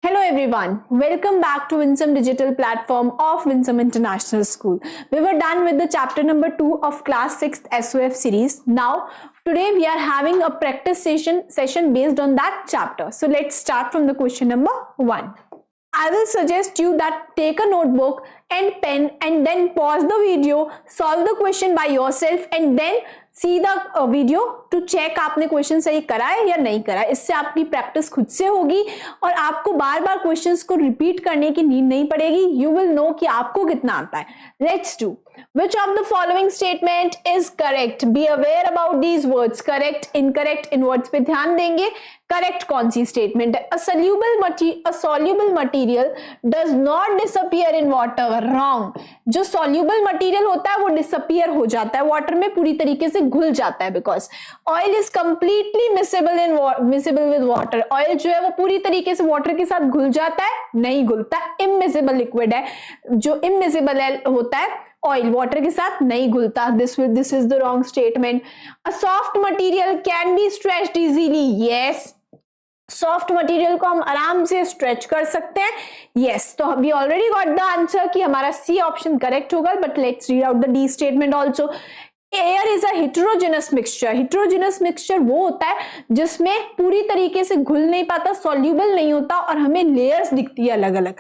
Hello everyone, welcome back to Winsome Digital Platform of Winsome International School. We were done with the chapter number 2 of class 6th SOF series. Now, today we are having a practice session based on that chapter. So let's start from the question number 1. I will suggest you that take a notebook and pen and then pause the video, solve the question by yourself and then see the video to check आपने question सही करा है या नहीं करा है. इससे आपकी प्रैक्टिस खुद से होगी और आपको बार बार क्वेश्चंस को रिपीट करने की नीड नहीं पड़ेगी. यू विल नो कि आपको कितना आता है. Let's do. Which of the following statement is correct? Be aware about these words. Correct, incorrect, in words पे ध्यान देंगे. Correct कौन सी statement है? A soluble material does not disappear in water. Wrong. जो soluble material होता है वो disappear हो जाता है water में, पूरी तरीके से घुल जाता है. Because oil is completely miscible with water. Oil जो है वो पूरी तरीके से water के साथ घुल जाता है? नहीं घुलता. Immiscible liquid है. जो immiscible होता है ऑयल वाटर के साथ नहीं घुलता. This is the wrong statement. A soft material can be stretched easily. Yes, soft material को हम आराम से स्ट्रेच कर सकते हैं. यस, तो we already got the answer कि हमारा सी ऑप्शन करेक्ट होगा. But let's read out the D statement also. Air is a heterogeneous mixture. Heterogeneous mixture वो होता है जिसमें पूरी तरीके से घुल नहीं पाता, सॉल्यूबल नहीं होता और हमें लेयर्स दिखती है अलग अलग.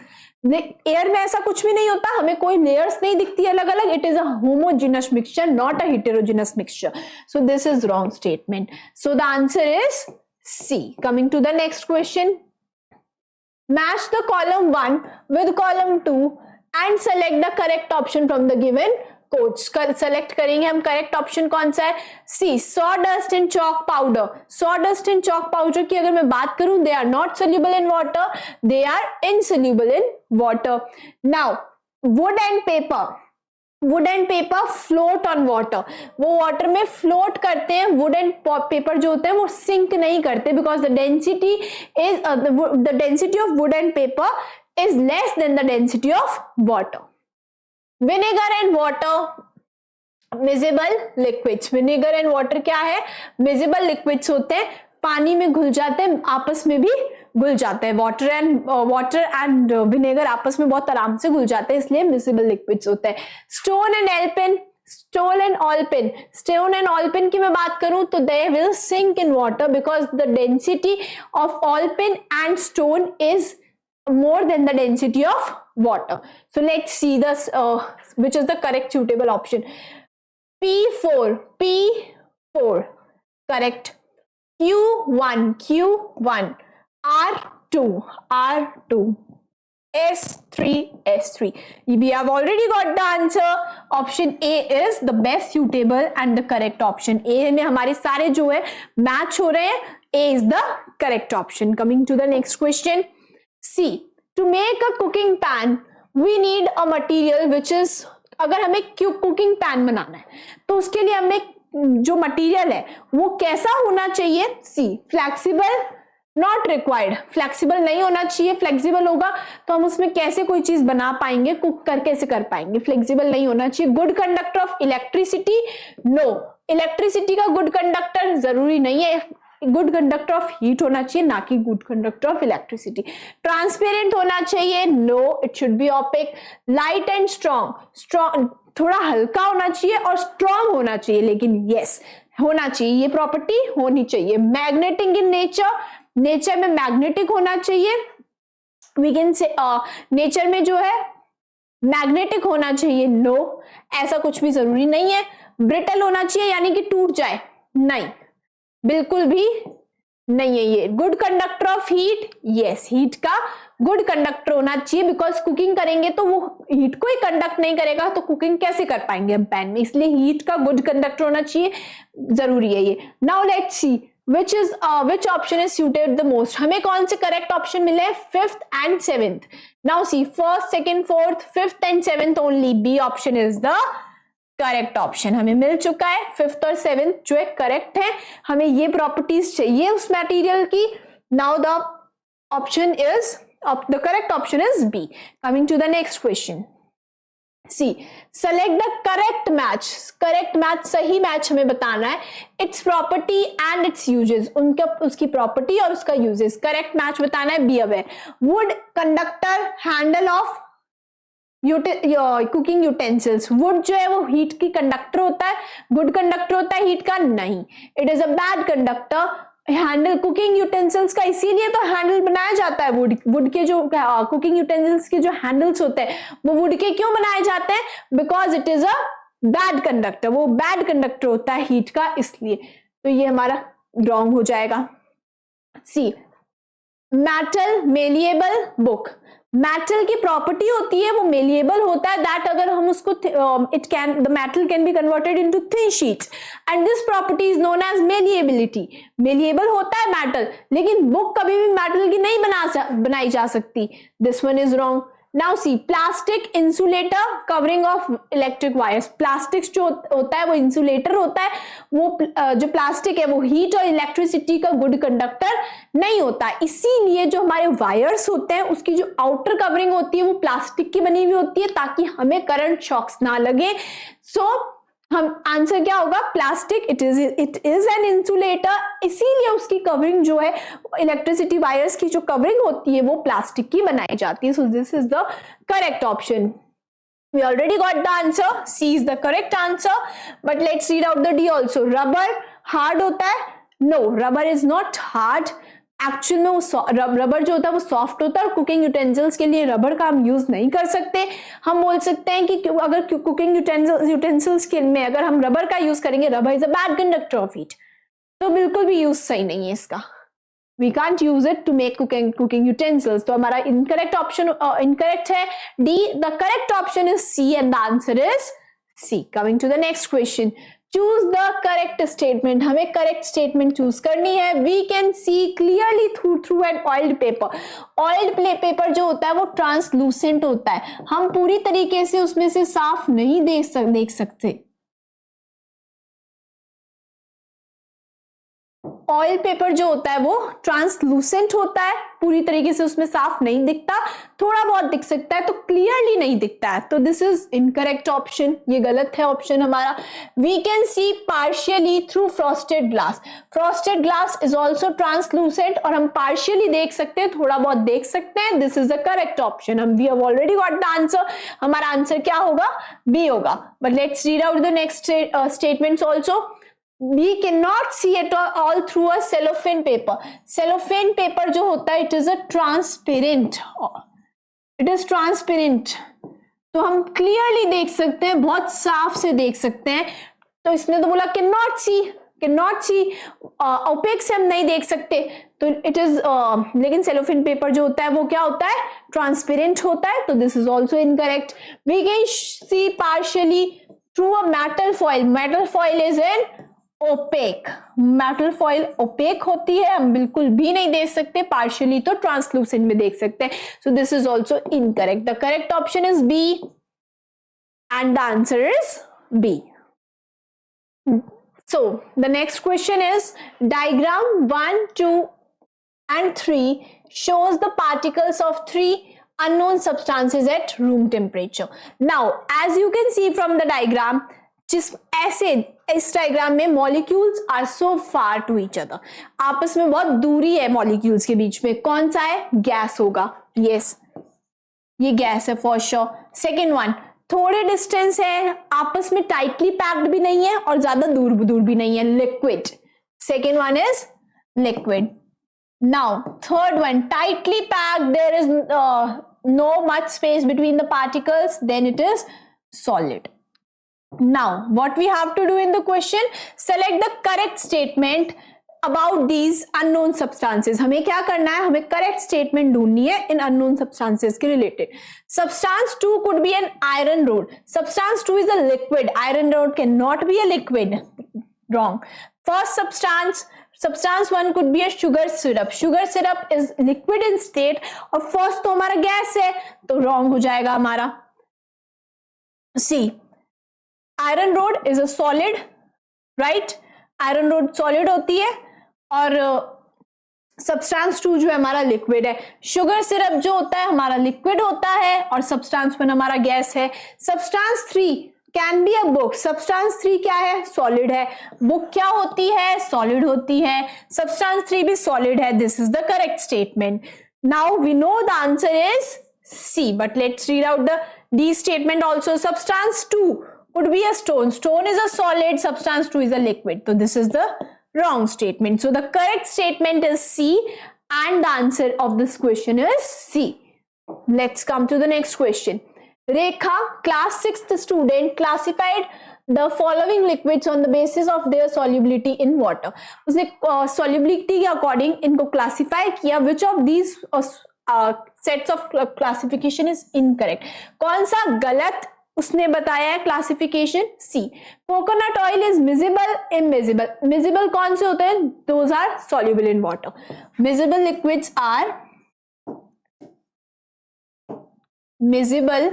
एयर में ऐसा कुछ भी नहीं होता, हमें कोई लेयर्स नहीं दिखती अलग अलग. It is a homogeneous mixture, not a heterogeneous mixture. So this is wrong statement. So the answer is C. Coming to the next question. Match the column 1 with column 2 and select the correct option from the given कोच. Select करेंगे हम. Correct option कौन सा है? C, sawdust and chalk powder. Sawdust and chalk powder की अगर मैं बात करूं, they are not soluble in water, they are insoluble in water. Now wood and paper float on water. वो वाटर में फ्लोट करते हैं. वुड एंड पेपर जो होते हैं वो सिंक नहीं करते because the density of would and paper is less than the density of water. Vinegar and water miscible liquids. Vinegar and water क्या है? मिजिबल लिक्विड्स होते हैं, पानी में घुल जाते हैं, आपस में भी घुल जाते हैं. वाटर एंड विनेगर आपस में बहुत आराम से घुल जाते हैं, इसलिए मिजिबल लिक्विड्स होते हैं. स्टोन एंड ऑलपिन की मैं बात करूं तो they will sink in water because the density of all pin and stone is more than the density of water. So let's see this which is the correct suitable option. P4 correct. Q1 R2 S3. We have already got the answer. Option A is the best suitable and the correct option. A में हमारे सारे जो है match हो रहे हैं. A is the correct option. Coming to the next question. C, to make a cooking pan we need a material which is, अगर हमें कुकिंग पैन बनाना है तो उसके लिए हमें जो मटेरियल है वो कैसा होना चाहिए? सी, फ्लेक्सिबल नॉट रिक्वायर्ड. फ्लेक्सिबल नहीं होना चाहिए. फ्लेक्सिबल होगा तो हम उसमें कैसे कोई चीज बना पाएंगे, कुक कर कैसे कर पाएंगे? फ्लेक्सिबल नहीं होना चाहिए. Good conductor of electricity. No, electricity का गुड कंडक्टर जरूरी नहीं है. गुड कंडक्टर ऑफ हीट होना चाहिए, ना कि good conductor of electricity. Transparent होना चाहिए. No, it should be opaque. Light and strong, थोड़ा हल्का होना चाहिए और स्ट्रॉन्ग होना चाहिए, लेकिन यस होना चाहिए, ये प्रॉपर्टी होनी चाहिए. मैग्नेटिक इन नेचर में मैग्नेटिक होना चाहिए. वी कैन से नेचर में जो है मैग्नेटिक होना चाहिए. नो, ऐसा कुछ भी जरूरी नहीं है. ब्रिटल होना चाहिए यानी कि टूट जाए, नहीं, बिल्कुल भी नहीं है ये. Good conductor of heat. Yes, heat का गुड कंडक्टर होना चाहिए बिकॉज कुकिंग करेंगे तो वो हीट को ही कंडक्ट नहीं करेगा तो कुकिंग कैसे कर पाएंगे हम पैन में, इसलिए हीट का गुड कंडक्टर होना चाहिए, जरूरी है ये. Now let's C which option is suited the most. हमें कौन से करेक्ट ऑप्शन मिले? 5th and 7th. Now see, 1st, 2nd, 4th, 5th and 7th only. B option is the correct option. हमें मिल चुका है 5th और 7th जो है करेक्ट है. हमें ये प्रॉपर्टीज चाहिए उस मटेरियल की. Now the option is, the correct option is B. Coming to the next question. C select the correct match, correct match सही मैच हमें बताना है, its property and its uses, उनका उसकी प्रॉपर्टी और उसका यूजेस, करेक्ट मैच बताना है। Be aware, would conductor handle of cooking utensils, would जो है वो हीट की कंडक्टर होता है, गुड कंडक्टर होता है हीट का, नहीं, it is a bad conductor. Handle cooking utensils का इसीलिए तो हैंडल बनाया जाता है, वुड के जो कुकिंग यूटेंसिल्स के जो हैंडल्स होते हैं वो वुड के क्यों बनाए जाते हैं, because it is a bad conductor, वो बैड कंडक्टर होता है हीट का, इसलिए। तो ये हमारा रॉन्ग हो जाएगा। सी मेटल मेलिएबल बुक, मेटल की प्रॉपर्टी होती है वो मेलिएबल होता है, दैट अगर हम उसको the metal can be converted into thin sheets and this property is known as malleability. Malleable होता है मेटल, लेकिन बुक कभी भी मेटल की नहीं बनाई जा सकती। This one is wrong. Now C plastic insulator covering of electric wires, plastic जो होता है वो इंसुलेटर होता है, वो जो प्लास्टिक है वो हीट और इलेक्ट्रिसिटी का गुड कंडक्टर नहीं होता, इसीलिए जो हमारे वायर्स होते हैं उसकी जो आउटर कवरिंग होती है वो प्लास्टिक की बनी हुई होती है ताकि हमें करंट शॉक्स ना लगे। सो हम आंसर क्या होगा, plastic, it is an insulator, इसीलिए उसकी कवरिंग जो है इलेक्ट्रिसिटी वायर्स की जो कवरिंग होती है वो प्लास्टिक की बनाई जाती है। सो this is the correct option. We already got the answer, C is the correct answer, but let's read out the D also. Rubber hard होता है? No, rubber is not hard. Actual में वो rubber जो होता है वो soft होता है और कुकिंग यूटेंसिल्स के लिए रबर का हम यूज नहीं कर सकते। हम बोल सकते हैं कि अगर कुकिंग यूटेंसिल्स के में अगर हम रबर का यूज करेंगे, rubber is a bad conductor of heat, तो बिल्कुल भी यूज सही नहीं है इसका। We can't use it to make cooking utensils. तो हमारा incorrect option incorrect है D. The correct option is C and the answer is C. Coming to the next question. Choose the correct statement. हमें correct statement choose करनी है. We can see clearly through an oiled paper. Oiled paper जो होता है वो translucent होता है. हम पूरी तरीके से उसमें से साफ नहीं देख सकते. ऑयल पेपर जो होता है वो ट्रांसलूसेंट होता है, पूरी तरीके से उसमें साफ नहीं दिखता, थोड़ा बहुत दिख सकता है, तो क्लियरली नहीं दिखता है, तो दिस इज इनकरेक्ट ऑप्शन, ये गलत है ऑप्शन हमारा। We can see partially through frosted glass, frosted glass is also translucent और हम पार्शियली देख सकते हैं, थोड़ा बहुत देख सकते हैं, this is the correct option. हम we have already got the answer, हमारा आंसर क्या होगा, बी होगा। But let's read out the next statements also. We cannot see it all through a cellophane paper. Cellophane paper जो होता है it is a transparent. It is transparent. तो हम clearly देख सकते हैं, बहुत साफ से देख सकते हैं। तो इसने तो बोला cannot see, opaque से हम नहीं देख सकते, तो it is लेकिन cellophane paper जो होता है वो क्या होता है, transparent होता है, तो this is also incorrect. We can see partially through a metal foil. Metal foil is an opaque, metal foil opaque होती है, हम बिल्कुल भी नहीं देख सकते, पार्शियली तो ट्रांसलूसेंट में देख सकते हैं, so this is also incorrect. The correct option is B and the answer is B. So the next question is diagram 1, 2 and 3 shows the particles of 3 unknown substances at room temperature. Now as you can see from the diagram, जिस ऐसे इस diagram में molecules are so far to each other, आपस में बहुत दूरी है molecules के बीच में, कौन सा है, गैस होगा, यस ये गैस है फॉर श्योर। सेकेंड वन, थोड़े डिस्टेंस है, आपस में टाइटली पैक्ड भी नहीं है और ज्यादा दूर भी नहीं है, liquid, second one is liquid. Now third one, tightly packed, there is no much space between the particles, then it is solid. Now what we have to do in the question, select the correct statement about these unknown substances. हमें क्या करना है, हमें correct statement ढूंढनी है इन unknown substances के related. Substance 2 could be an iron rod. Substance 2 is a liquid. Iron rod cannot be a liquid. Wrong. First substance 1 could be a sugar syrup. Sugar syrup is liquid in state और first तो हमारा gas है, तो wrong हो जाएगा हमारा। C, iron rod is a solid, right? Iron rod solid होती है और सब्सटेंस 2 जो है हमारा लिक्विड है, शुगर सिरप जो होता है हमारा लिक्विड होता है और सब्सटेंस 1 हमारा गैस है। Substance 3 can be a book, substance 3 क्या है, सॉलिड है। बुक क्या होती है, सॉलिड होती है। सब्सटेंस 3 भी सॉलिड है। This is the correct statement. Now we know the answer is C, but let's read out the D statement also. Substance 2 would be a stone. Stone is a solid, substance 2 is a liquid. So this is the wrong statement. So the correct statement is C and the answer of this question is C. Let's come to the next question. Rekha, class 6th student, classified the following liquids on the basis of their solubility in water. उसने solubility के according इनको classify किया. Which of these sets of classification is incorrect? कौन सा गलत उसने बताया है classification? C. Coconut oil is miscible, immiscible. Miscible कौन से होते हैं? Those are soluble in water. Miscible liquids are miscible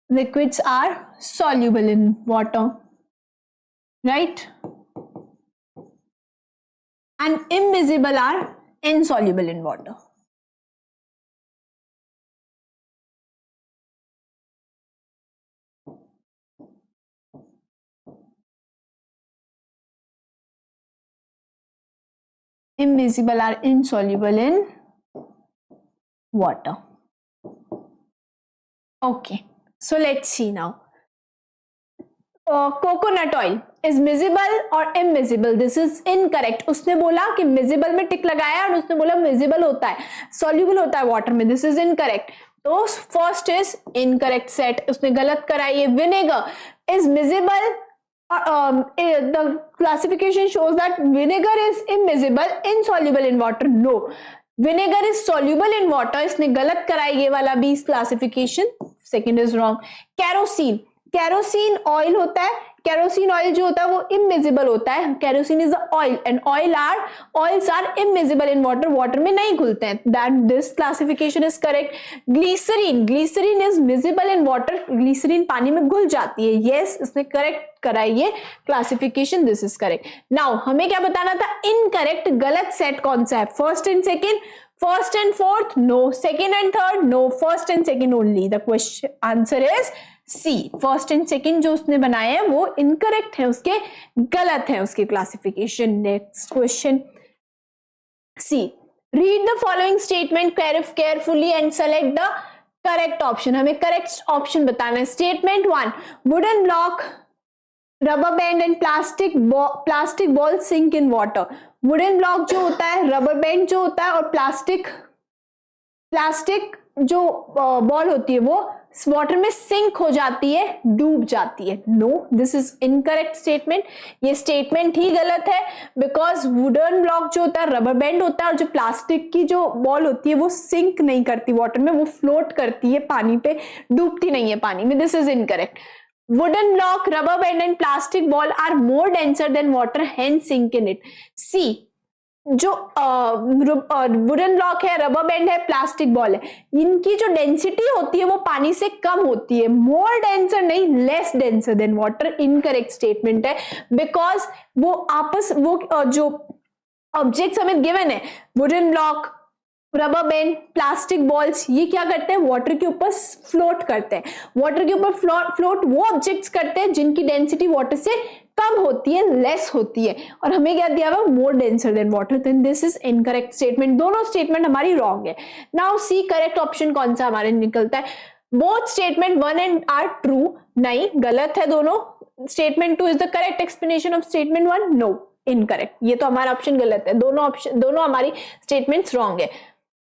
liquids are soluble in water, right? And immiscible are insoluble in water. Immiscible are insoluble in water. Okay. So let's see now. Coconut oil is miscible or immiscible? This is incorrect. उसने बोला कि miscible में टिक लगाया और उसने बोला miscible होता है, soluble होता है water में. This is incorrect. तो first is incorrect set. उसने गलत कराई है. Vinegar is miscible. The classification shows that vinegar is immiscible, insoluble in water. No. Vinegar is soluble in water. इसने गलत कराई ये वाला भी classification. Second is wrong. Kerosene, kerosene oil होता है. कैरोसिन ऑयल जो होता है वो इमिजिबल होता है. Kerosene is a oil and oils are immiscible in water. Water में नहीं घुलते हैं. That this classification is correct. Glycerine, glycerine is miscible in water. Glycerine पानी में घुल जाती है. यस, इसने करेक्ट कराई ये classification. This is correct. Now हमें क्या बताना था? इनकरेक्ट, गलत सेट कौन सा है? First and second, first and fourth, no. Second and third, no. First and second only. The question answer is C. First and second जो उसने बनाए हैं वो इनकरेक्ट है, उसके गलत है उसके classification. Next question C. Read the following statement carefully and select the correct option. हमें करेक्ट ऑप्शन बताना है. Statement 1, wooden block, rubber band and plastic ball sink in water. Wooden block जो होता है, रबर बैंड जो होता है और प्लास्टिक जो बॉल होती है वो वाटर में सिंक हो जाती है, डूब जाती है. No, this is incorrect statement. ये स्टेटमेंट ही गलत है बिकॉज वुडन ब्लॉक जो होता है, रबर बैंड होता है और जो प्लास्टिक की जो बॉल होती है वो सिंक नहीं करती वाटर में, वो फ्लोट करती है पानी पे, डूबती नहीं है पानी में. This is incorrect. Wooden block, rubber band and plastic ball are more denser than water, hence sink in it. C. जो वुडन ब्लॉक है, रबर बैंड है, प्लास्टिक बॉल है, इनकी जो डेंसिटी होती है वो पानी से कम होती है. मोर डेंसर नहीं, less denser than water. Incorrect statement है बिकॉज वो जो ऑब्जेक्ट्स हमें गिवन है, wooden block, rubber band, plastic balls, ये क्या करते हैं? वाटर के ऊपर फ्लोट करते हैं. वाटर के ऊपर फ्लोट वो ऑब्जेक्ट्स करते हैं जिनकी डेंसिटी वाटर से कम होती है, लेस होती है. और हमें क्या दिया हुआ? More denser than water. Then this is incorrect statement. दोनों स्टेटमेंट हमारी रॉन्ग है. नाउ सी, करेक्ट ऑप्शन कौन सा हमारे निकलता है? Both statement 1 and are true. नहीं, गलत है दोनों. Statement 2 is the correct explanation of statement 1. No, incorrect. ये तो हमारा ऑप्शन गलत है. दोनों हमारी स्टेटमेंट्स रॉन्ग है.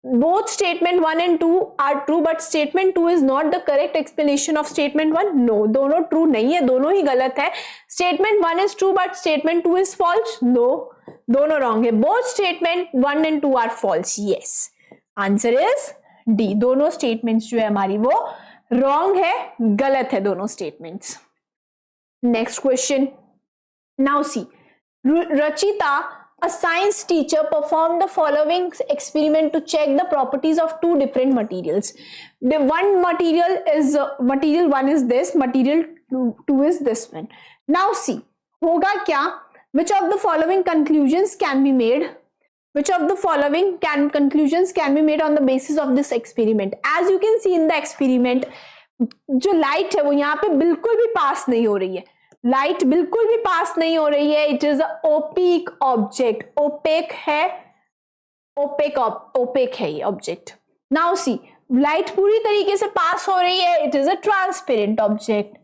Both statement 1 and 2 are true, but statement 2 is not the correct explanation of statement 1. No, दोनों true नहीं है, दोनों ही गलत है. Statement 1 is true, but statement 2 is false. No, दोनों wrong है. Both statement 1 and 2 are false. Yes, answer is D. दोनों statements जो है हमारी वो wrong है, गलत है दोनों statements. Next question. Now see, Rachita, a science teacher, performed the following experiment to check the properties of two different materials. The material 1 is this, material 2 is this one. Now see, होगा क्या? Which of the following conclusions can be made? Which of the following conclusions can be made on the basis of this experiment? As you can see in the experiment, जो light है वो यहाँ पे बिल्कुल भी पास नहीं हो रही है, लाइट बिल्कुल भी पास नहीं हो रही है. It is opaque object, opaque है, ओपेक है ये ऑब्जेक्ट. नाउ सी, लाइट पूरी तरीके से पास हो रही है, it is a transparent object.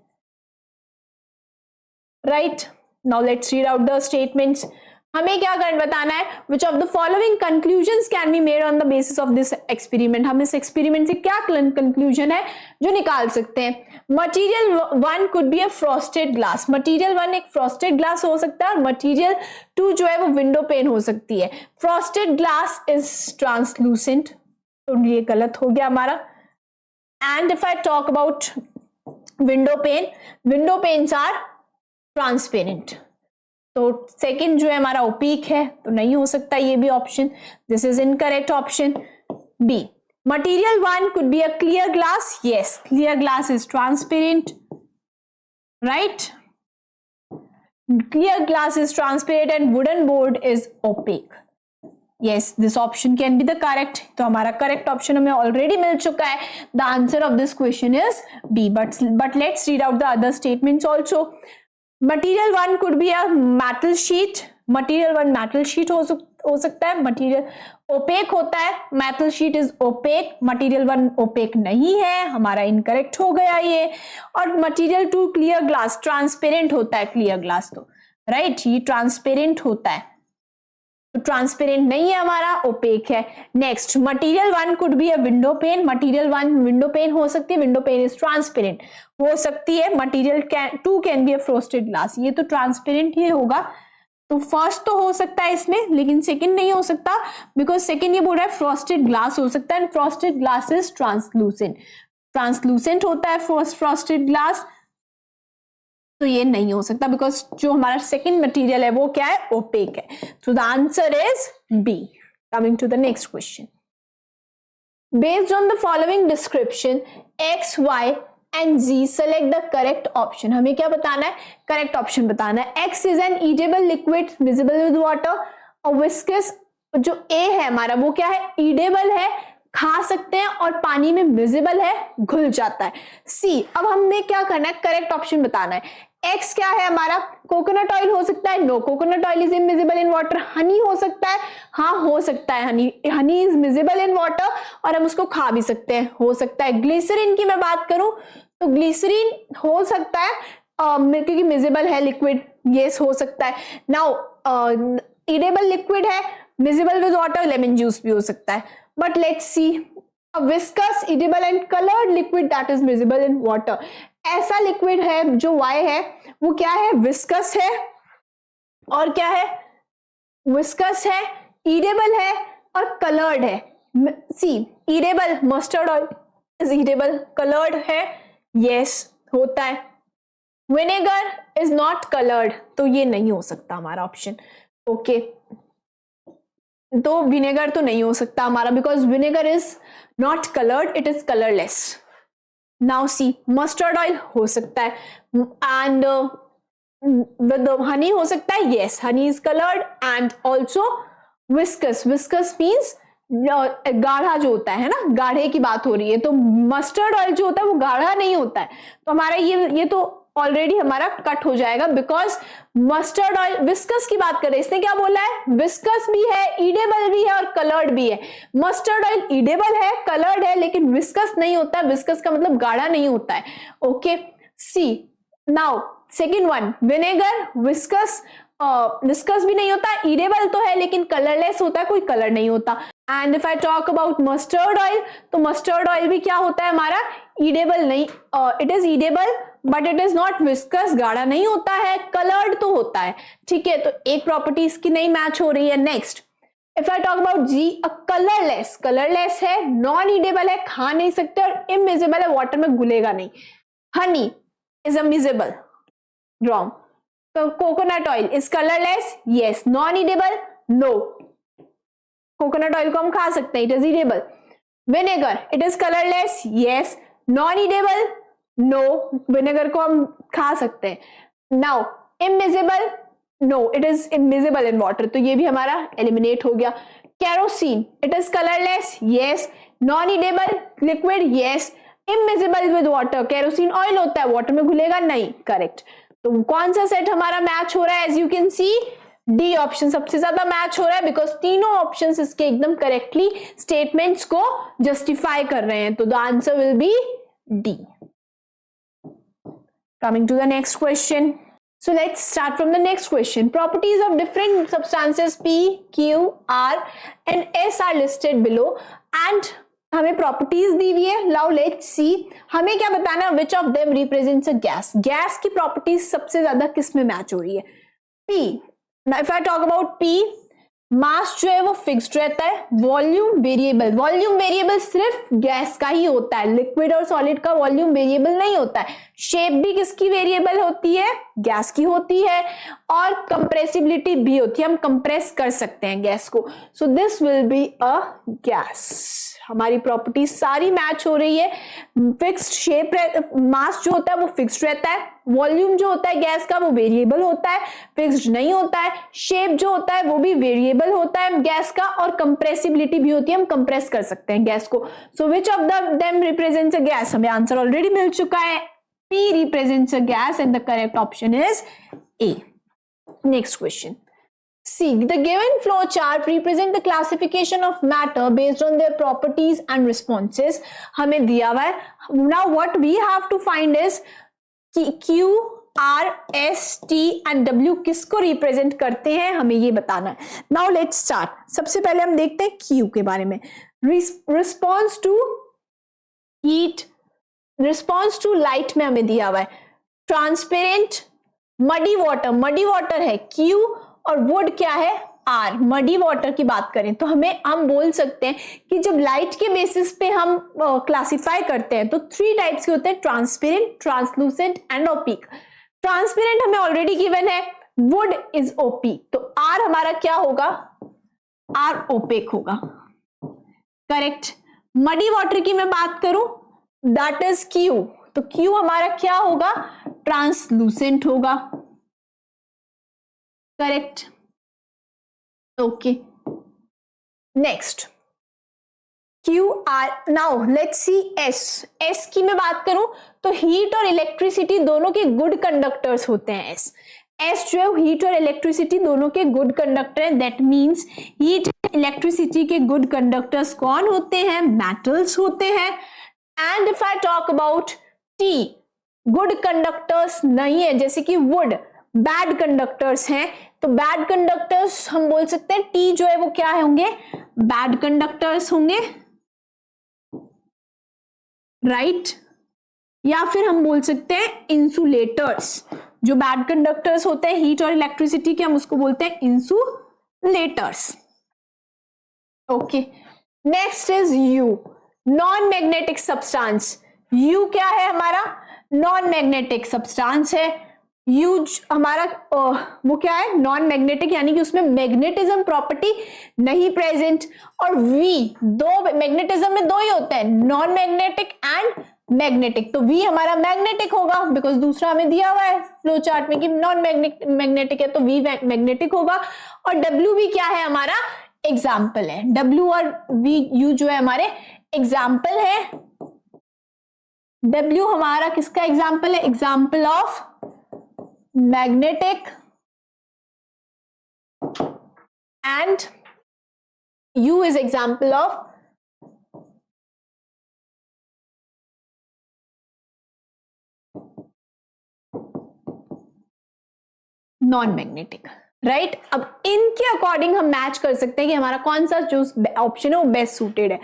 Right, now let's read out the statements. हमें क्या करना बताना है? Which of the following conclusions can be made on the basis of this experiment. हम इस एक्सपेरिमेंट से क्या कंक्लूजन है जो निकाल सकते हैं? Material 1 could be a frosted glass. Material 1 एक फ्रॉस्टेड ग्लास हो सकता है और मटीरियल 2 जो है वो विंडो पेन हो सकती है. फ्रॉस्टेड ग्लास इज ट्रांसलूसेंट, तो ये गलत हो गया हमारा. And if I talk about window panes are transparent. तो सेकंड जो है हमारा ओपीक है, तो नहीं हो सकता ये भी option. This is incorrect option B. Material 1 could be a clear glass. Yes, clear glass is transparent. Right, clear glass is transparent and wooden board is opaque. Yes, this option can be the correct. तो हमारा correct option हमें already मिल चुका है. The answer of this question is B. But let's read out the other statements also. Material 1 could be a metal sheet. Material 1 metal sheet हो सकता है. Material opaque होता है, metal sheet is opaque. Material 1 opaque नहीं है, हमारा incorrect हो गया ये. और मटीरियल 2 क्लियर ग्लास, ट्रांसपेरेंट होता है क्लियर ग्लास, तो राइट ये ट्रांसपेरेंट होता है, तो ट्रांसपेरेंट नहीं है हमारा, ओपेक है. Next, material 1 could be a window pane. Material 1 window pane हो सकती है, विंडो पेन इज ट्रांसपेरेंट हो सकती है. Material 2 can be a frosted glass, ये तो ट्रांसपेरेंट ही होगा. तो फर्स्ट तो हो सकता है इसमें, लेकिन सेकंड नहीं हो सकता, बिकॉज सेकंड ये बोल रहा है फ्रोस्टेड ग्लास हो सकता है. Frosted glass is translucent, translucent होता है फ्रोस्टेड ग्लास, तो ये नहीं हो सकता बिकॉज जो हमारा सेकंड मटेरियल है वो क्या है? ओपेक है. So the answer is B. Coming to the next question. Based on the following description X, Y and Z select the correct option. हमें क्या बताना है? करेक्ट ऑप्शन बताना है. X is an edible liquid miscible with water. और viscous जो ए है हमारा वो क्या है? ईडेबल है, खा सकते हैं, और पानी में मिजिबल है, घुल जाता है. सी, अब हमें क्या करना है? करेक्ट ऑप्शन बताना है. एक्स क्या है हमारा? कोकोनट ऑयल हो सकता है. No, coconut oil is immiscible in water. Honey हो सकता है. हाँ हो सकता है, honey is miscible in water और हम उसको खा भी सकते हैं, हो सकता है. ग्लिसरीन की मैं बात करूं तो ग्लिसरीन हो सकता है क्योंकि मिजिबल है लिक्विड, यस हो सकता है. नाउ ईडेबल लिक्विड है, miscible with water, lemon juice भी हो सकता है. But let's C, a viscous, edible and colored liquid that is visible in water. ऐसा लिक्विड है जो Y है वो क्या है? विस्कस है. और क्या है? विस्कस है, ईडेबल है और कलर्ड है. C, edible, mustard oil is edible. Coloured है, यस होता है. विनेगर इज नॉट कलर्ड, तो ये नहीं हो सकता हमारा ऑप्शन. ओके, तो विनेगर तो नहीं हो सकता हमारा because vinegar is not coloured, it is colourless. Now see, mustard oil हो सकता है. एंड विद हनी हो सकता है. Yes, honey is coloured. And also viscous, viscous means गाढ़ा जो होता है ना, गाढ़े की बात हो रही है. तो मस्टर्ड ऑयल जो होता है वो गाढ़ा नहीं होता है, तो हमारा ये तो ऑलरेडी हमारा कट हो जाएगा बिकॉज मस्टर्ड ऑयल, विस्कस की बात करें, इसने क्या बोला है? विस्कस भी है, ईडेबल भी है और कलर्ड भी है. मस्टर्ड ऑयल ईडेबल है, कलर्ड है, लेकिन विस्कस नहीं होता है. विस्कस का मतलब गाढ़ा नहीं होता है. Okay, C. Now second one, vinegar, viscous, viscous भी नहीं होता, ईडेबल तो है लेकिन कलरलेस होता है, कोई कलर नहीं होता. And if I talk about mustard oil, तो मस्टर्ड ऑयल भी क्या होता है हमारा? ईडेबल नहीं, it is edible but it is not viscous, गाढ़ा नहीं होता है, कलर्ड तो होता है. ठीक है, तो एक प्रॉपर्टी इसकी नहीं मैच हो रही है. Next, if I talk about G, uh colourless, colourless है, नॉन ईडेबल है, खा नहीं सकते, और इमिजिबल है, वाटर में घुलेगा नहीं. Honey is immiscible, wrong. तो coconut oil is colourless, yes. Non edible, no. Coconut oil को हम खा सकते हैं, it is edible. Vinegar, it is colourless, yes. Non edible, no. Vinegar को हम खा सकते हैं. Now immiscible, no it is immiscible in water, तो ये भी हमारा एलिमिनेट हो गया. Kerosene, it is colourless, yes. Non edible liquid, yes. Immiscible with water, kerosene oil होता है, वाटर में घुलेगा नहीं, करेक्ट. तो कौन सा सेट हमारा मैच हो रहा है? As you can see D option सबसे ज्यादा मैच हो रहा है, बिकॉज तीनों ऑप्शंस इसके एकदम करेक्टली स्टेटमेंट्स को जस्टिफाई कर रहे हैं. तो the answer will be D. Coming to the next question. So let's start from the next question. Properties of different substances P, Q, R and S are listed below and हमें properties दी हुई है. Now let's see, हमें क्या बताना है? Which of them represents a gas. Gas की properties सबसे ज्यादा किस में मैच हो रही है? P. If I talk about P, mass जो है वो फिक्स्ड रहता है, वॉल्यूम वेरिएबल. वॉल्यूम वेरिएबल सिर्फ गैस का ही होता है, लिक्विड और सॉलिड का वॉल्यूम वेरिएबल नहीं होता है. शेप भी किसकी वेरिएबल होती है? गैस की होती है. और कंप्रेसिबिलिटी भी होती है, हम कंप्रेस कर सकते हैं गैस को. सो this will be a gas. हमारी प्रॉपर्टी सारी मैच हो रही है. फिक्स्ड शेप, मास जो होता है वो फिक्स्ड रहता है, वॉल्यूम जो होता है गैस का वो वेरिएबल होता है, फिक्स्ड नहीं होता है. शेप जो होता है वो भी वेरिएबल होता है गैस का, और कंप्रेसिबिलिटी भी होती है, हम कंप्रेस कर सकते हैं गैस को. So which of them represents a gas? हमें आंसर ऑलरेडी मिल चुका है. P represents a gas and the correct option is A. Next question. C. The given flow chart represent the classification of matter based on their properties and responses. हमें दिया हुआ है. Now what we have to find is Q, R, S, T and W किसको represent करते हैं, हमें ये बताना है. Now let's start. सबसे पहले हम देखते हैं Q के बारे में. Response to heat, response to light में हमें दिया हुआ है. Transparent, muddy water, muddy water है Q, और वुड क्या है? R. मडी वाटर की बात करें तो हम बोल सकते हैं कि जब लाइट के बेसिस पे हम क्लासिफाई करते हैं तो 3 टाइप्स के होते हैं, ट्रांसपेरेंट, ट्रांसलूसेंट एंड ओपीक. ट्रांसपेरेंट हमें ऑलरेडी गिवन है, वुड इज ओपीक, तो R हमारा क्या होगा? R ओपेक होगा, करेक्ट. मडी वाटर की मैं बात करूं, दैट इज Q, तो Q हमारा क्या होगा? ट्रांसलूसेंट होगा, correct. Okay, next Q R. Now let's C S. S की मैं बात करूं तो हीट और इलेक्ट्रिसिटी दोनों के गुड कंडक्टर्स होते हैं. S जो है हीट और इलेक्ट्रिसिटी दोनों के गुड कंडक्टर है. दैट मींस हीट इलेक्ट्रिसिटी के गुड कंडक्टर्स कौन होते हैं? मेटल्स होते हैं. And if I talk about T, good conductors नहीं है, जैसे कि वुड बैड कंडक्टर्स हैं, तो बैड कंडक्टर्स हम बोल सकते हैं T जो है वो क्या होंगे? बैड कंडक्टर्स होंगे, राइट. या फिर हम बोल सकते हैं इंसुलेटर्स. जो बैड कंडक्टर्स होते हैं हीट और इलेक्ट्रिसिटी के, हम उसको बोलते हैं insulators. Okay, next is U, non magnetic substance. U क्या है हमारा? नॉन मैग्नेटिक सब्सटेंस है. U हमारा वो क्या है? नॉन मैग्नेटिक, यानी कि उसमें मैग्नेटिज्म प्रॉपर्टी नहीं प्रेजेंट. और V, दो मैग्नेटिज्म में दो ही होते हैं, नॉन मैग्नेटिक एंड मैग्नेटिक, तो V हमारा मैग्नेटिक होगा, बिकॉज दूसरा हमें दिया हुआ है फ्लो चार्ट में कि नॉन मैग्नेटिक है, तो V मैग्नेटिक होगा. और W भी क्या है हमारा? एग्जाम्पल है. W और U जो है हमारे एग्जाम्पल है. W हमारा किसका एग्जाम्पल है? Example of magnetic, and U is example of non magnetic, right. अब इनके अकॉर्डिंग हम मैच कर सकते हैं कि हमारा कौन सा जो ऑप्शन है वो बेस्ट सूटेड है.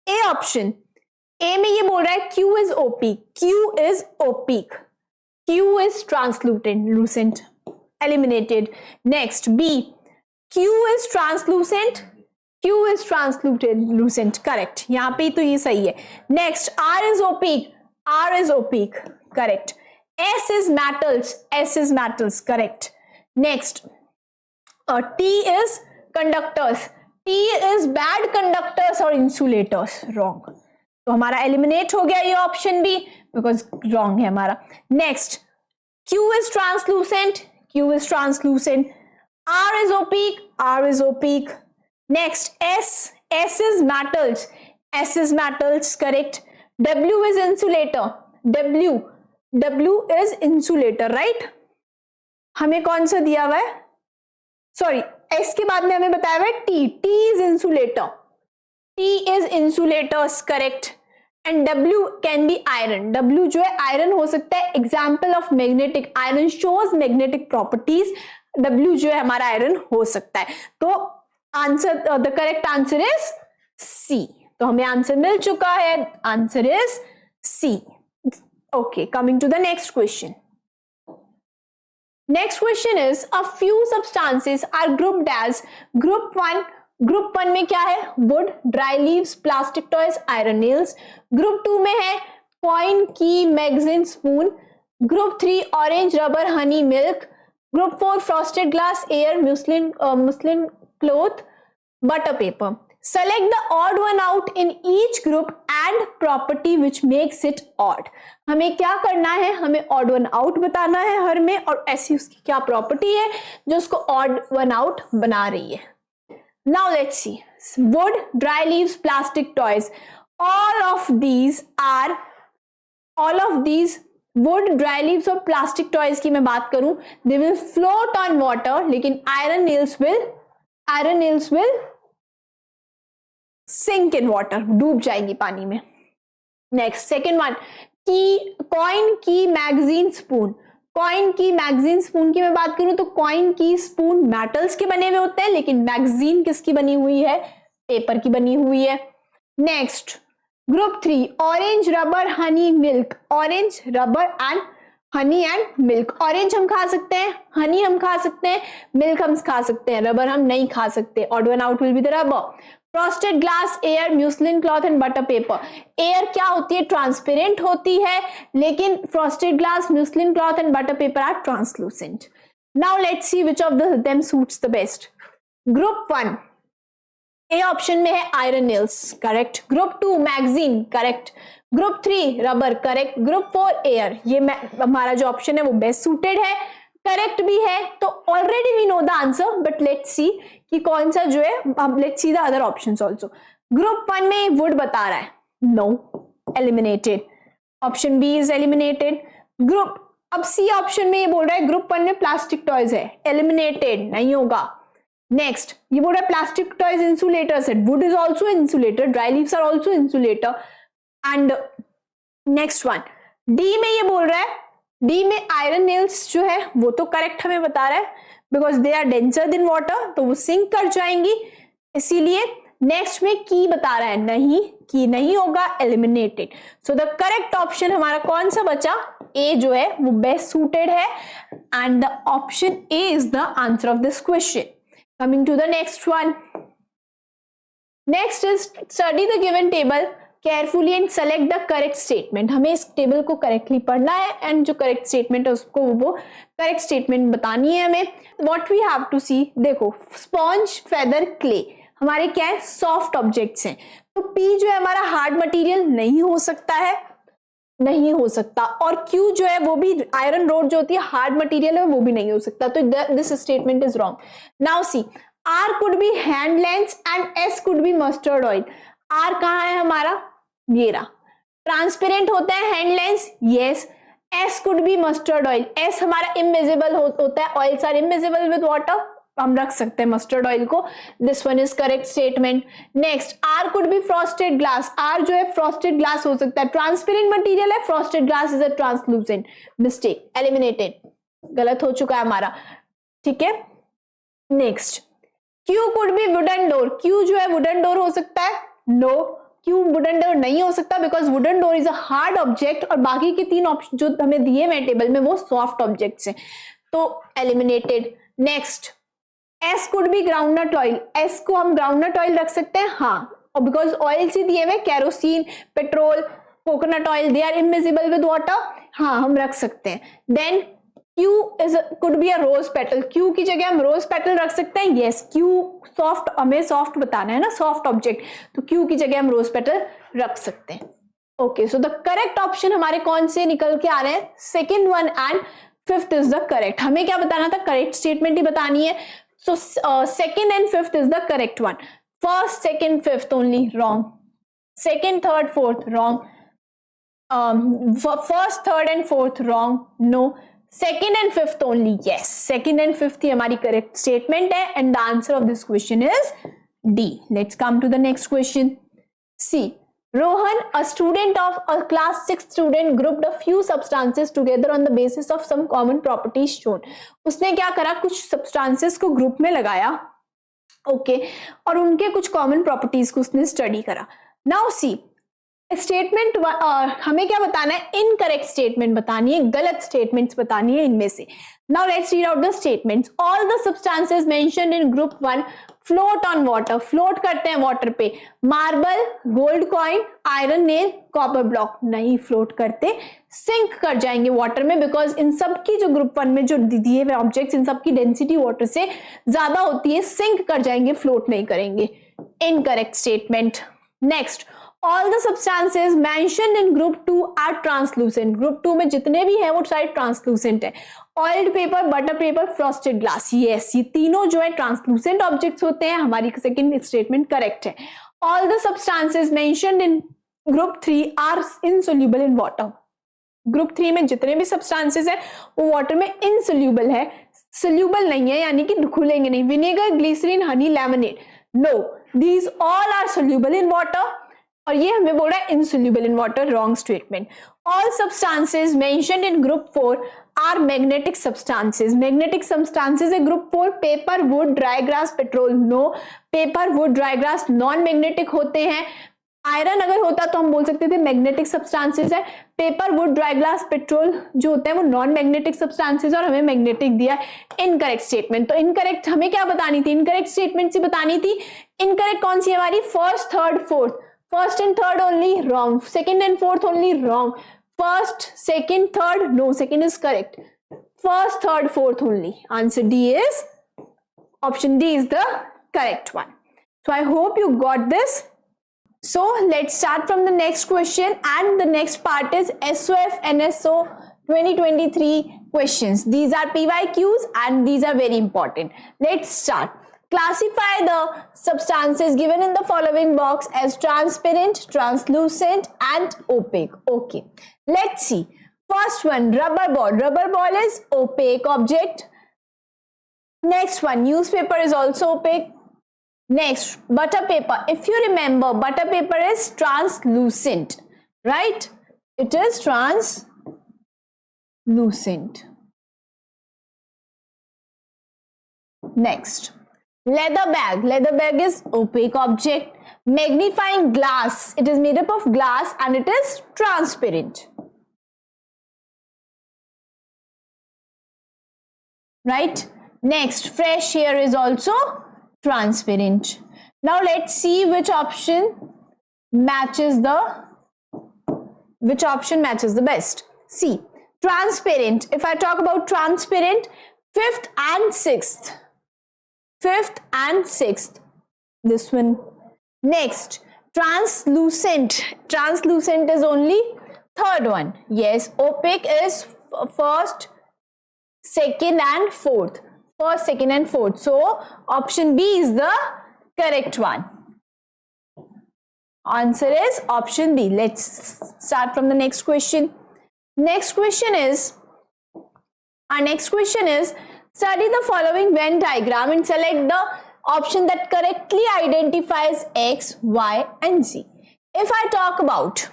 ए ऑप्शन, ए में ये बोल रहा है Q is opaque, Q is opaque, Q is translucent, eliminated. Next B, Q is translucent, Q is translucent, correct. यहां पे तो ये सही है. Next R is opaque, R is opaque, correct. S is metals, S is metals, correct. Next, T is conductors, T is bad conductors or insulators, wrong. तो हमारा eliminate हो गया ये option भी, because wrong है हमारा. Next, Q is translucent, Q is translucent. R is opaque. R is opaque. Next, S. S is metals. S is metals, correct. W is insulator. W is insulator, right? हमें कौन सा दिया हुआ है? Sorry, S के बाद में हमें बताया हुआ है T. T is insulator. T is insulators, correct. And W can be iron. W जो है आयरन हो सकता है. Example of magnetic. Iron shows magnetic properties. W जो है हमारा आयरन हो सकता है. तो answer, the correct answer is C. तो हमें आंसर मिल चुका है. Answer is C. Okay, coming to the next question. Next question is, a few substances are grouped as group 1. Group 1 में क्या है? Wood, dry leaves, plastic toys, iron nails. Group 2 में है coin, key, magazine, spoon. Group 3 orange, rubber, honey, milk. Group 4 frosted glass, air, muslin cloth, butter paper. Select the odd one out in each group and property which makes it odd. हमें क्या करना है? हमें odd one out बताना है हर में, और ऐसी उसकी क्या प्रॉपर्टी है जो उसको odd one out बना रही है. Now let's see. Wood, dry leaves, plastic toys. All of these wood, dry leaves और plastic toys की मैं बात करूं, they will float on water, लेकिन iron nails will sink in water, डूब जाएंगी पानी में. Next, second one, key, coin, key, magazine, spoon. Coin की, मैगजीन, स्पून की मैं बात करूं तो कॉइन की, स्पून मेटल्स के बने हुए होते हैं, लेकिन मैगजीन किसकी बनी हुई है? पेपर की बनी हुई है. Next, group 3, orange, rubber, Honey, milk. Orange, rubber and honey and milk. Orange हम खा सकते हैं, हनी हम खा सकते हैं, मिल्क हम खा सकते हैं, रबर हम नहीं खा सकते. Odd one out will be the rubber. Frosted glass, air, muslin cloth and butter paper. Air क्या होती है? ट्रांसपेरेंट होती है, लेकिन frosted glass, muslin cloth and butter paper are translucent. Now let's see which of them suits the best. Group 1 A option में है iron nails, correct. Group 2 magazine, correct. Group 3 rubber, correct. Group 4 air, ये हमारा जो option है वो best suited है, correct भी है. तो already we know the answer, but let's see कि कौन सा जो है. Let's see the other options also. Group 1 में वुड बता रहा है, no, eliminated. Option B is eliminated. अब सी ऑप्शन में ये बोल रहा है ग्रुप 1 में प्लास्टिक टॉयज है, एलिमिनेटेड, नहीं होगा. नेक्स्ट, ये बोल रहा है प्लास्टिक टॉयज इंसुलेटर्स है, wood is also insulator, dry leaves are also insulator. And next one, D में ये बोल रहा है, डी में आयरन नेल्स जो है वो तो करेक्ट हमें बता रहा है, because they are denser than water, तो वो सिंक कर जाएंगी, इसीलिए. नेक्स्ट में की बता रहा है, नहीं, की नहीं होगा, eliminated. So the correct option हमारा कौन सा बचा? ए जो है वो बेस्ट सूटेड है, and the option A is the answer of this question. Coming to the next one. Next is study the given table carefully and select the correct statement. हमें इस टेबल को correctly पढ़ना है, and जो correct statement है उसको वो correct statement बतानी है हमें. व्हाट वी हैव टू सी, देखो, स्पॉन्ज, फेदर, क्ले हमारे क्या है? सॉफ्ट ऑब्जेक्ट्स हैं. तो पी जो है हमारा हार्ड मटेरियल नहीं हो सकता है, नहीं हो सकता. और क्यू जो है वो भी, आयरन रोड जो होती है हार्ड मटेरियल है, वो भी नहीं हो सकता. तो this statement is wrong. Now C, R could be hand lens and S could be mustard oil. R कहाँ है हमारा? ये रहा. ट्रांसपेरेंट होता है hand lens, yes. S could be mustard oil, S हमारा इनविजिबल होता है, oils are immiscible with water, हम रख सकते हैं मस्टर्ड ऑयल को. This one is correct statement. Next, R could be frosted glass. R जो है फ्रॉस्टेड ग्लास हो सकता है, ट्रांसपेरेंट मटेरियल है, frosted glass is a translucent. Mistake, eliminated, गलत हो चुका है हमारा, ठीक है. Next, Q could be wooden door. Q जो है वुडन डोर हो सकता है, नो, क्यों वुडन डोर नहीं हो सकता? Because wooden door is a hard object, और बाकी के तीन ऑप्शन जो हमें दिए हुए टेबल में वो सॉफ्ट ऑब्जेक्ट्स हैं, तो eliminated. Next, S could B groundnut oil. S को हम ग्राउंडनट ऑयल रख सकते हैं, हाँ, और बिकॉज ऑयल से दिए हुए kerosene, petrol, coconut oil, they are immiscible with water, हाँ हम रख सकते हैं. Then Q is could be a rose petal. Q की जगह हम रोज पेटल रख सकते हैं, यस. क्यू सॉफ्ट, हमें सॉफ्ट बताना है ना, सॉफ्ट ऑब्जेक्ट, तो क्यू की जगह हम रोज पेटल रख सकते हैं. Okay, so the correct option हमारे कौन से निकल के आ रहे हैं? Second one and 5th is the correct. हमें क्या बताना था, करेक्ट स्टेटमेंट ही बतानी है. So second and fifth is the correct one. First, second, fifth only wrong. Second, third, fourth wrong. First, third and fourth wrong. No. Second and fifth only yes. Second and fifth ही हमारी correct statement है and the answer of this question is D. Let's come to the next question. C. Rohan, a student of a class 6 student, grouped a few substances together on the basis of some common properties shown. उसने क्या करा, कुछ substances को group में लगाया, okay, और उनके कुछ कॉमन प्रॉपर्टीज को उसने स्टडी करा. नाउ सी स्टेटमेंट हमें क्या बताना है, इनकरेक्ट स्टेटमेंट बतानी है, गलत स्टेटमेंट्स बतानी है इनमें से. Now let's read out the statements. All the substances mentioned in group 1 float on water. Float करते हैं वाटर पे. Marble, gold coin, iron nail, copper block नहीं फ्लोट करते, सिंक कर जाएंगे वाटर में, बिकॉज इन सब की जो ग्रुप 1 में जो दिए हुए ऑब्जेक्ट्स, इन सब की डेंसिटी वाटर से ज्यादा होती है, सिंक कर जाएंगे, फ्लोट नहीं करेंगे. Incorrect statement. Next, all the substances mentioned in group 2 are translucent. Group 2 में जितने भी है वो सारे ट्रांसलूसेंट है. Oiled paper, butter paper, frosted glass, yes ये तीनों जो है ट्रांसलूसेंट ऑब्जेक्ट्स होते हैं. हमारी सेकंड स्टेटमेंट करेक्ट है. All the substances mentioned in group 3 are insoluble in water. Group 3 में जितने भी सब्सटेंसेस है वो वाटर में इनसोल्यूबल है, सोल्यूबल नहीं है, यानी कि घुलेंगे नहीं. Vinegar, glycerine, honey, lemonade, no these all are soluble in water, और ये हमें बोल रहा है insoluble in water. Wrong statement. All substances mentioned in group 4 are magnetic substances. Magnetic substances है group 4. Paper, wood, dry grass, petrol, no. Paper, wood, dry grass non magnetic होते हैं. Iron अगर होता तो हम बोल सकते थे मैग्नेटिक सब्सटेंसेस है. Paper, wood, dry glass, petrol जो होते हैं वो नॉन मैग्नेटिक सब्सटेंसेस, और हमें मैग्नेटिक दिया. Incorrect statement. तो इनकरेक्ट हमें क्या बतानी थी, इनकरेक्ट स्टेटमेंट से बतानी थी. इनकरेक्ट कौन सी है हमारी, first, third, fourth. First and third only wrong. Second and fourth only wrong. First, second, third, no, second is correct. First, third, fourth only. Answer D is option D is the correct one. So I hope you got this. So let's start from the next question, and the next part is SOF NSO 2023 questions. These are PYQs and these are very important. Let's start. Classify the substances given in the following box as transparent, translucent and opaque. Okay, let's see. First one, rubber ball. Rubber ball is opaque object. Next one, newspaper is also opaque. Next, butter paper. If you remember, butter paper is translucent, right? It is translucent. Next, leather bag. Leather bag is opaque object. Magnifying glass. It is made up of glass and it is transparent. Right? Next, fresh air is also transparent. Now let's see which option matches the best. See, transparent. If I talk about transparent, fifth and sixth, this one. Next, translucent. Translucent is only third one. Yes, opaque is first, second and fourth. First, second and fourth. So option B is the correct one. Answer is option B. Let's start from the next question. Next question is study the following Venn diagram and select the option that correctly identifies X, Y and Z. If I talk about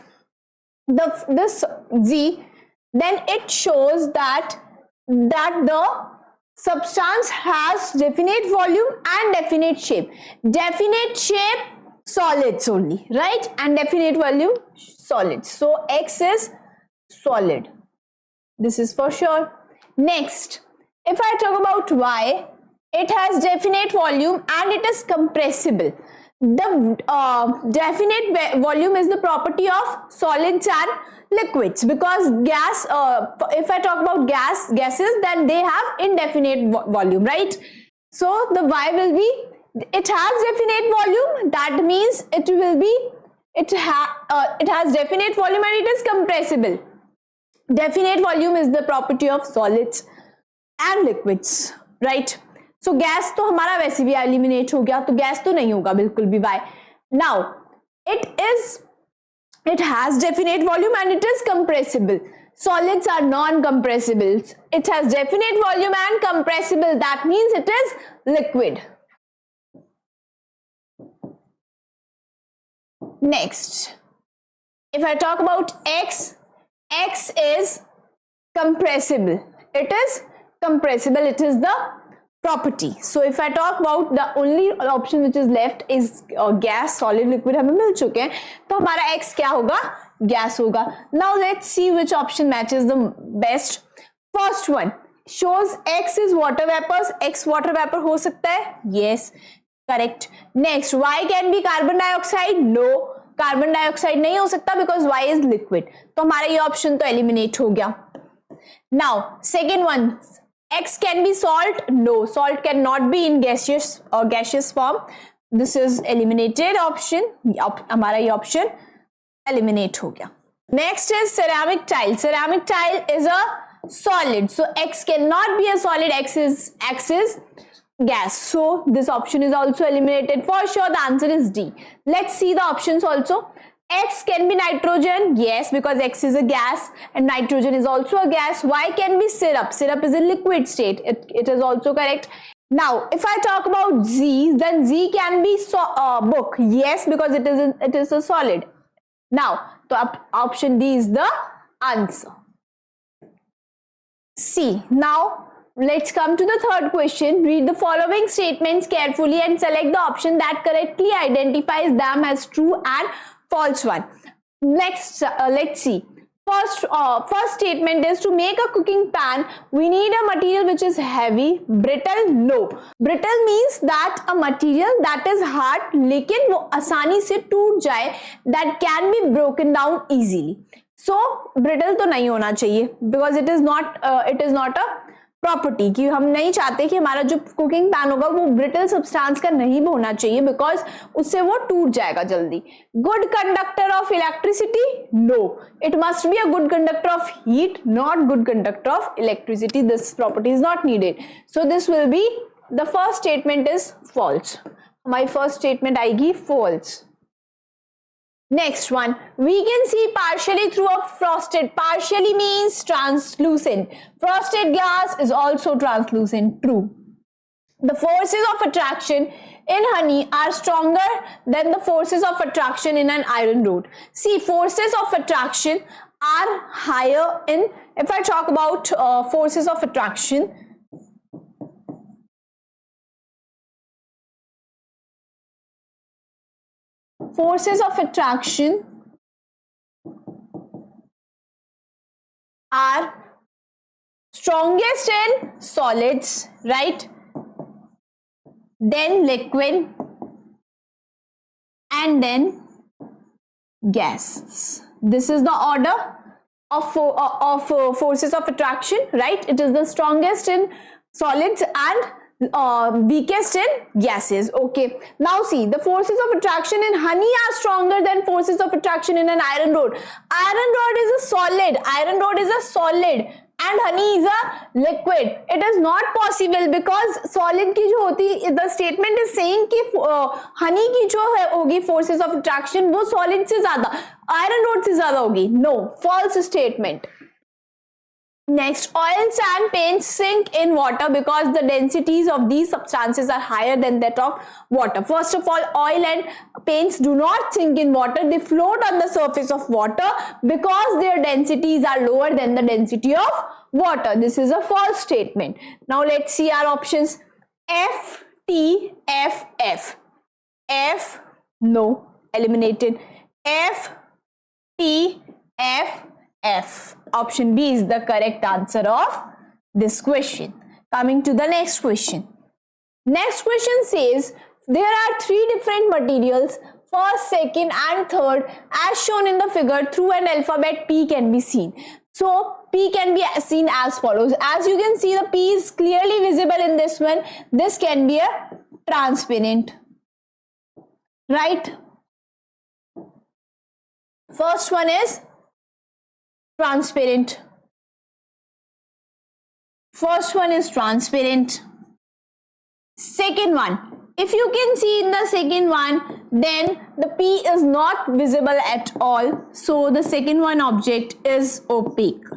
this Z, then it shows that the substance has definite volume and definite shape. Definite shape, solids only, right? And definite volume, solids. So X is solid. This is for sure. Next, if I talk about Y, it has definite volume and it is compressible. The definite volume is the property of solids and liquids, because gas, if I talk about gases, then they have indefinite volume, right? So the Y will be, it has definite volume, that means it has definite volume and it is compressible. Definite volume is the property of solids and liquids, right? So gas तो हमारा वैसे भी eliminate हो गया, तो gas तो नहीं होगा बिल्कुल भी. Why? Now it has definite volume and it is compressible. Solids are non-compressible. It has definite volume and compressible. That means it is liquid. Next, if I talk about X is compressible. It is compressible. It is the property. So if I talk about the only option which is left is gas, solid, liquid हमें मिल चुके हैं, तो हमारा X क्या होगा? Gas होगा. Now let's see which option matches the best. First one shows X is water vapors. X water vapor हो सकता है? Yes, correct. Next, Y can be carbon dioxide? No, carbon dioxide नहीं हो सकता because Y is liquid. तो हमारा ये option तो एलिमिनेट हो गया. Now second one, X can be salt? No, salt cannot be in gaseous form. This is eliminated option. हमारा ये ऑप्शन एलिमिनेट हो गया. Next is ceramic tile. Ceramic tile is a solid, so X cannot be a solid. X is gas, so this option is also eliminated for sure. The answer is D. Let's see the options also. X can be nitrogen, yes, because X is a gas and nitrogen is also a gas. Y can be syrup. Syrup is a liquid state. It is also correct. Now if I talk about Z, then Z can be book, yes, because it is a solid. Now so option D is the answer. C. Now let's come to the third question. Read the following statements carefully and select the option that correctly identifies them as true and false one. Next, let's see. First statement is to make a cooking pan, we need a material which is heavy, brittle, no. Brittle means that a material that is hard लेकिन वो आसानी से टूट जाए, that can be broken down easily. So brittle तो नहीं होना चाहिए because it is not a property कि हम नहीं चाहते कि हमारा जो कुकिंग पैन होगा वो ब्रिटल सब्सटेंस का नहीं होना चाहिए बिकॉज उससे वो टूट जाएगा जल्दी. Good conductor of electricity? No, it must be a good conductor of heat, not good conductor of electricity. This property is not needed, so this will be the first statement is false. हमारी first statement आएगी false. Next one, we can see partially through a frosted. Partially means translucent. Frosted glass is also translucent. True. The forces of attraction in honey are stronger than the forces of attraction in an iron rod. See, forces of attraction are higher in, if I talk about forces of attraction, forces of attraction are strongest in solids, right? Then liquid and then gases. This is the order of forces of attraction, right? It is the strongest in solids and weakest in gases. Okay, now see, the forces of attraction in honey are stronger than forces of attraction in an iron rod. Iron rod is a solid, iron rod is a solid and honey is a liquid. It is not possible because solid की जो होती, the statement is saying कि honey की जो होगी forces of attraction वो solid से ज्यादा, iron rod से ज्यादा होगी. No, false statement. Next, oils and paints sink in water because the densities of these substances are higher than that of water. First of all, oil and paints do not sink in water. They float on the surface of water because their densities are lower than the density of water. This is a false statement. Now let's see our options. F, T, F, F. F, no, eliminated. F, T, F, F. Option B is the correct answer of this question. Coming to the next question. Next question says there are three different materials, first, second and third, as shown in the figure. Through an alphabet P can be seen. So P can be seen as follows. As you can see, the P is clearly visible in this one. This can be a transparent, right? First one is transparent. First one is transparent. Second one, if you can see in the second one, then the P is not visible at all. So the second one object is opaque.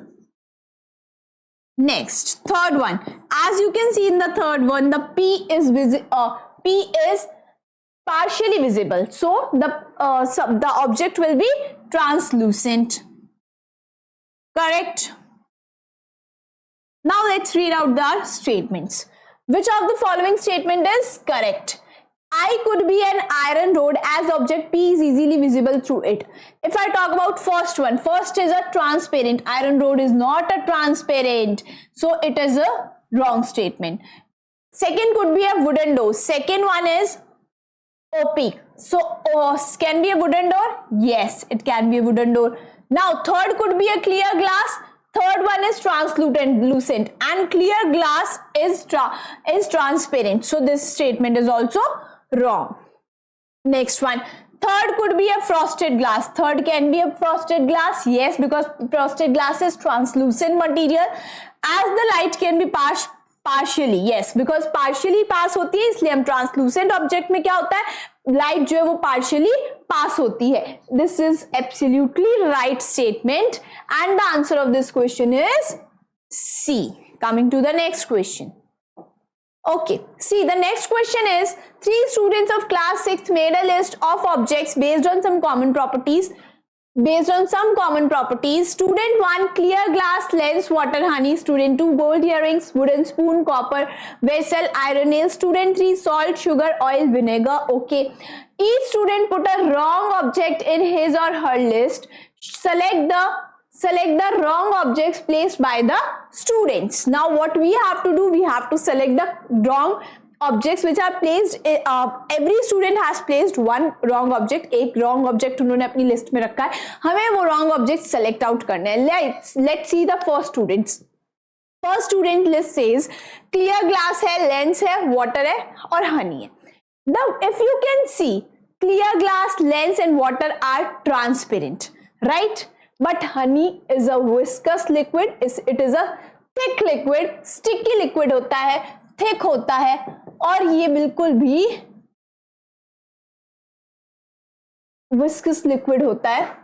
Next, third one, as you can see in the third one, the P is partially visible. So the object will be translucent. Correct. Now let's read out the statements. Which of the following statement is correct? I could be an iron rod as object P is easily visible through it. If I talk about first one, first is a transparent. Iron rod is not a transparent. So it is a wrong statement. Second could be a wooden door. Second one is opaque. So can be a wooden door? Yes, it can be a wooden door. Now third could be a clear glass. Third one is translucent and clear glass is transparent. So this statement is also wrong. Next one, third could be a frosted glass. Third can be a frosted glass. Yes, because frosted glass is translucent material. As the light can be partially, yes, because partially pass होती है, इसलिए हम translucent object में क्या होता है, light जो है वो partially pass होती है. This is absolutely right statement and the answer of this question is C. Coming to the next question. Okay, see, the next question is 3 students of class 6 made a list of objects based on some common properties. Student 1, clear glass, lens, water, honey. Student 2, gold earrings, wooden spoon, copper vessel, iron nail. Student 3, salt, sugar, oil, vinegar. Okay, each student put a wrong object in his or her list. Select the wrong objects placed by the students. Now what we have to do, we have to select the wrong objects which are placed. Every student has placed one wrong object. एक wrong object उन्होंने अपनी list में रखा है, हमें वो wrong object select out करना है. Let's see the first students. First student list says clear glass है, lens है, water है और honey है. Now if you can see, clear glass, lens and water are transparent, right? But honey is a viscous liquid. It is a thick liquid. Sticky liquid होता है, thick होता है और ये बिल्कुल भी viscous liquid होता है.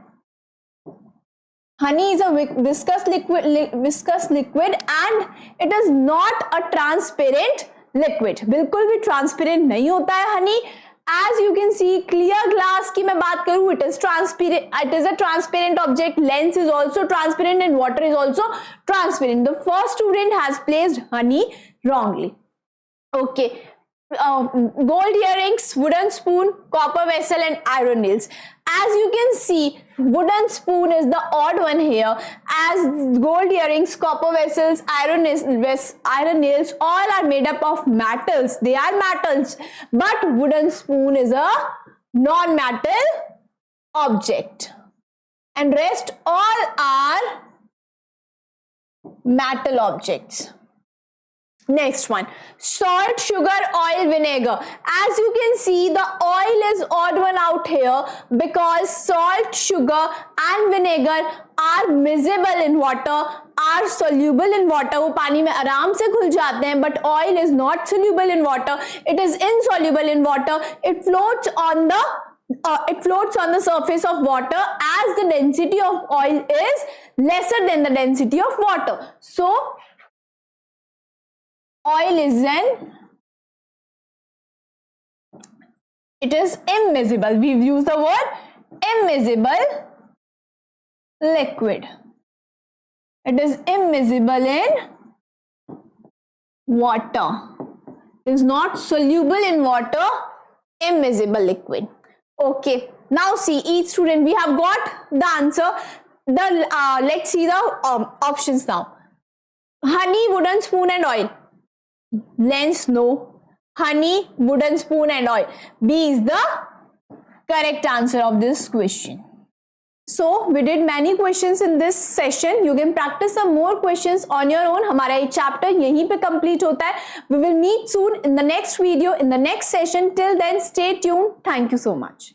Honey is a viscous liquid and it is not a transparent liquid. बिल्कुल भी transparent नहीं होता है honey. As you can see, clear glass की मैं बात करूँ, it is transparent. It is a transparent object. Lens is also transparent and water is also transparent. The first student has placed honey wrongly. Okay, gold earrings, wooden spoon, copper vessel and iron nails. As you can see, wooden spoon is the odd one here, as gold earrings, copper vessels, iron nails all are made up of metals. They are metals, but wooden spoon is a non-metal object and rest all are metal objects. Next one, salt, sugar, oil, vinegar. As you can see, the oil is odd one out here because salt, sugar and vinegar are miscible in water, are soluble in water. वो पानी में आराम से घुल जाते हैं, but oil is not soluble in water. It is insoluble in water. It floats on the surface of water as the density of oil is lesser than the density of water. So oil is it is immiscible. We've used the word immiscible liquid. It is immiscible in water. It is not soluble in water, immiscible liquid. Okay, now see each student. We have got the answer. Let's see the options now. Honey, wooden spoon and oil. Lens, no. Honey, wooden spoon and oil. B is the correct answer of this question. So we did many questions in this session. You can practice some more questions on your own. हमारा ये chapter यहीं पे complete होता है. We will meet soon in the next video, in the next session. Till then, stay tuned. Thank you so much.